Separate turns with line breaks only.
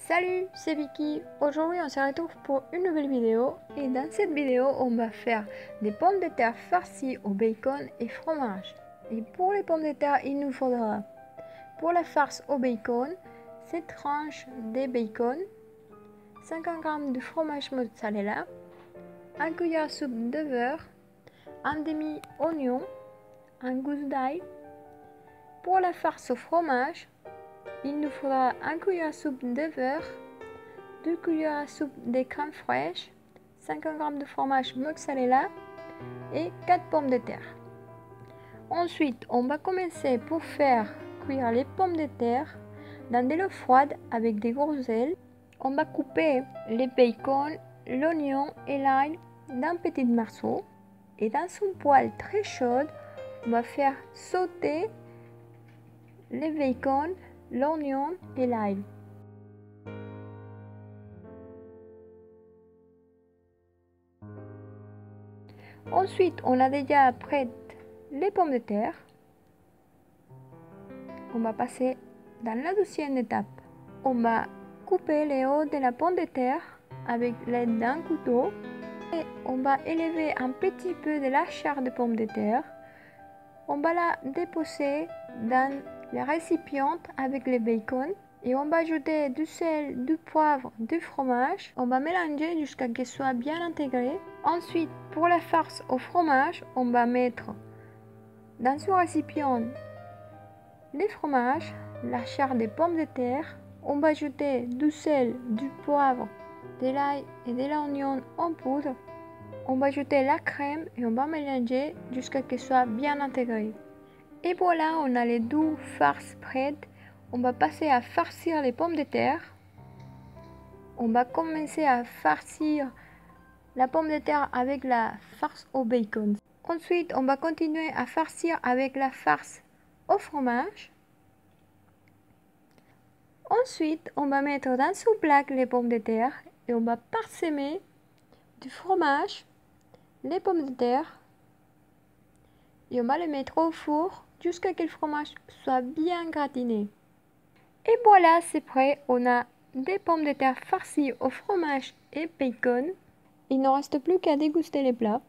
Salut, c'est Vicky. Aujourd'hui, on se retrouve pour une nouvelle vidéo. Et dans cette vidéo, on va faire des pommes de terre farcies au bacon et fromage. Et pour les pommes de terre, il nous faudra, pour la farce au bacon, 7 tranches de bacon, 50 g de fromage mozzarella, 1 cuillère à soupe de beurre, un demi-oignon, un gousse d'ail. Pour la farce au fromage, il nous faudra 1 cuillère à soupe de beurre, 2 cuillères à soupe de crème fraîche, 50 g de fromage mozzarella et 4 pommes de terre. Ensuite, on va commencer pour faire cuire les pommes de terre dans de l'eau froide avec des grosses ailes. On va couper les bacon, l'oignon et l'ail dans petits morceaux. Et dans une poêle très chaude, on va faire sauter les bacon, l'oignon et l'ail. Ensuite, on a déjà prêt les pommes de terre. On va passer dans la deuxième étape. On va couper les hauts de la pomme de terre avec l'aide d'un couteau. Et on va élever un petit peu de la chair de pomme de terre. On va la déposer dans le récipient avec le bacon. Et on va ajouter du sel, du poivre, du fromage. On va mélanger jusqu'à ce qu'il soit bien intégré. Ensuite, pour la farce au fromage, on va mettre dans ce récipient le fromage, la chair des pommes de terre. On va ajouter du sel, du poivre, de l'ail et de l'oignon en poudre. On va ajouter la crème et on va mélanger jusqu'à ce qu'elle soit bien intégrée. Et voilà, on a les deux farces prêtes. On va passer à farcir les pommes de terre. On va commencer à farcir la pomme de terre avec la farce au bacon. Ensuite, on va continuer à farcir avec la farce au fromage. Ensuite, on va mettre dans une plaque les pommes de terre et on va parsemer du fromage, les pommes de terre et on va les mettre au four jusqu'à ce que le fromage soit bien gratiné. Et voilà, c'est prêt. On a des pommes de terre farcies au fromage et bacon. Il ne reste plus qu'à déguster les plats.